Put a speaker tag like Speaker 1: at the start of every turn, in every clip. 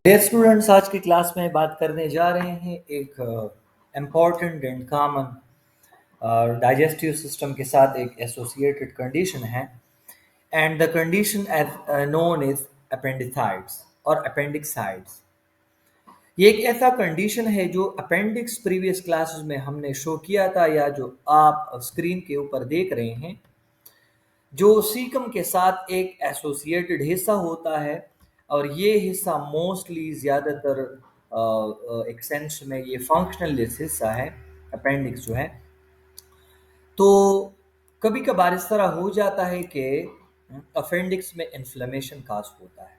Speaker 1: Dear students, आज की class में बात करने जा रहे हैं एक important and common digestive system के साथ एक एसोसिएटेड कंडीशन है and the condition known is appendicitis और अपेंडिक्साइड्स। ये एक ऐसा कंडीशन है जो अपेंडिक्स प्रीवियस क्लासेस में हमने शो किया था या जो आप स्क्रीन के ऊपर देख रहे हैं, जो सीकम के साथ एक एसोसिएटेड हिस्सा होता है और ये हिस्सा मोस्टली ज़्यादातर एक सेंस में ये फंक्शनल हिस्सा है, अपेंडिक्स जो है। तो कभी कभार इस तरह हो जाता है कि अपेंडिक्स में इन्फ्लेमेशन काज होता है।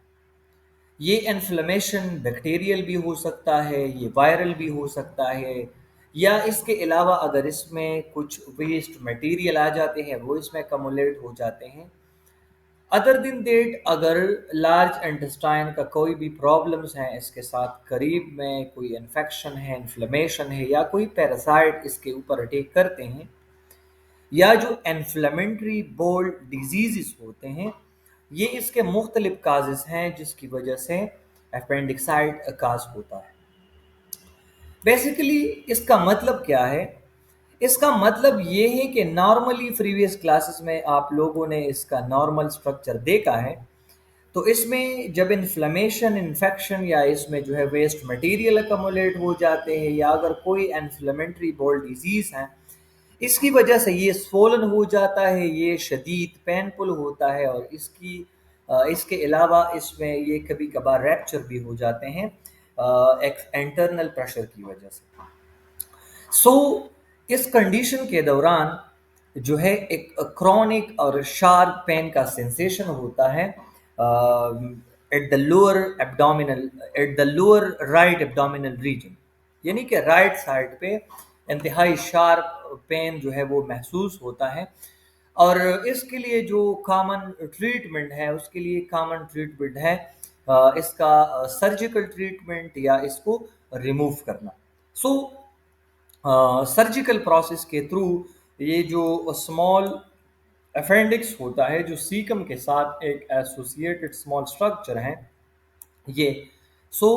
Speaker 1: ये इन्फ्लेमेशन बैक्टीरियल भी हो सकता है, ये वायरल भी हो सकता है, या इसके अलावा अगर इसमें कुछ वेस्ट मटेरियल आ जाते हैं वो इसमें कमुलेट हो जाते हैं। अदर दिन डेट अगर लार्ज इंटेस्टाइन का कोई भी प्रॉब्लम्स हैं, इसके साथ करीब में कोई इन्फेक्शन है, इन्फ्लेमेशन है, या कोई पैरासाइट इसके ऊपर अटैक करते हैं, या जो इन्फ्लेमेटरी बोल डिजीज़ होते हैं, ये इसके मुख्तलिफ काजेस हैं जिसकी वजह से अपेंडिक्साइट काज होता है। बेसिकली इसका मतलब क्या है? इसका मतलब ये है कि नॉर्मली प्रीवियस क्लासेस में आप लोगों ने इसका नॉर्मल स्ट्रक्चर देखा है। तो इसमें जब इन्फ्लेमेशन, इन्फेक्शन या इसमें जो है वेस्ट मटेरियल अकमुलेट हो जाते हैं, या अगर कोई इन्फ्लेमेटरी बोल डिजीज़ है, इसकी वजह से ये स्वोलन हो जाता है, ये शदीद पेनफुल होता है, और इसके अलावा इसमें ये कभी कभार रैप्चर भी हो जाते हैं एक इंटरनल प्रेशर की वजह से। सो इस कंडीशन के दौरान जो है एक क्रॉनिक और शार्प पेन का सेंसेशन होता है at the lower abdominal, at the lower right abdominal region, यानी कि राइट साइड पे इंतहाई शार्प पेन जो है वो महसूस होता है। और इसके लिए जो कॉमन ट्रीटमेंट है, उसके लिए कॉमन ट्रीटमेंट है इसका सर्जिकल ट्रीटमेंट या इसको रिमूव करना। सो सर्जिकल प्रोसेस के थ्रू ये जो स्मॉल अपेंडिक्स होता है, जो सीकम के साथ एक एसोसिएटेड स्मॉल स्ट्रक्चर है, ये सो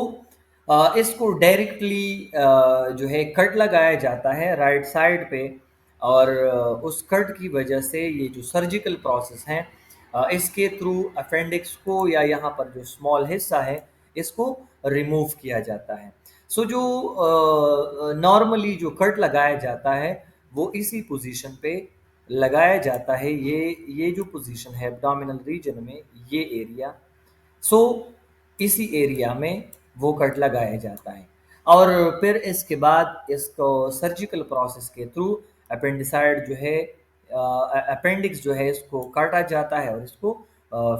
Speaker 1: इसको डायरेक्टली जो है कट लगाया जाता है राइट साइड पे, और उस कट की वजह से ये जो सर्जिकल प्रोसेस है इसके थ्रू अपेंडिक्स को या यहाँ पर जो स्मॉल हिस्सा है इसको रिमूव किया जाता है। सो जो नॉर्मली जो कट लगाया जाता है वो इसी पोजीशन पे लगाया जाता है। ये जो पोजीशन है एब्डोमिनल रीजन में, ये एरिया, सो इसी एरिया में वो कट लगाया जाता है, और फिर इसके बाद इसको सर्जिकल प्रोसेस के थ्रू अपेंडिसाइड जो है, अपेंडिक्स जो है, इसको काटा जाता है और इसको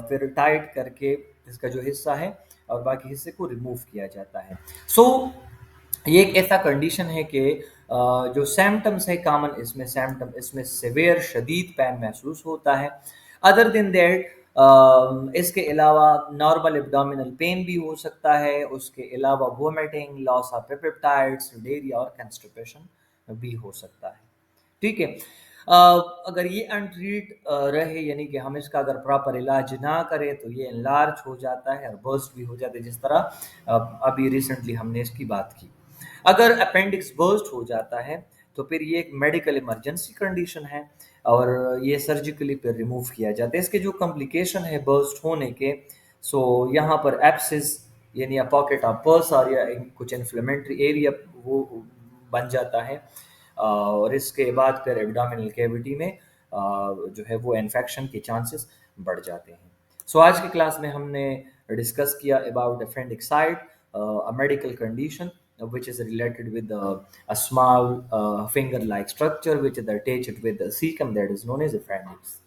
Speaker 1: फिर टाइट करके इसका जो हिस्सा है और बाकी हिस्से को रिमूव किया जाता है। सो ये एक ऐसा कंडीशन है कि जो सैम्पटम्स है कॉमन, इसमें सैम्पटम, इसमें सिवियर शदीद पेन महसूस होता है। अदर दिन दैट इसके अलावा नॉर्मल एब्डोमिनल पेन भी हो सकता है, उसके अलावा vomiting, loss of peptides, diarrhoea और कंस्टिपेशन भी हो सकता है। ठीक है। अगर ये अनट्रीट रहे, यानी कि हम इसका अगर प्रॉपर इलाज ना करें, तो ये एनलार्ज हो जाता है और बर्स्ट भी हो जाता है, जिस तरह अभी रिसेंटली हमने इसकी बात की। अगर अपेंडिक्स बर्स्ट हो जाता है तो फिर ये एक मेडिकल इमरजेंसी कंडीशन है और ये सर्जिकली फिर रिमूव किया जाता है। इसके जो कॉम्प्लिकेशन है बर्स्ट होने के, सो यहाँ पर एब्सिस यानी अ पॉकेट ऑफ पस और या कुछ इन्फ्लेमेटरी एरिया वो बन जाता है, और इसके बाद फिर एब्डोमिनल कैविटी में जो है वो इन्फेक्शन के चांसेस बढ़ जाते हैं। सो आज की क्लास में हमने डिस्कस किया about अपेंडिक्साइट, a medical condition which is related with a small finger-like structure which is attached with the cecum that is known as appendix.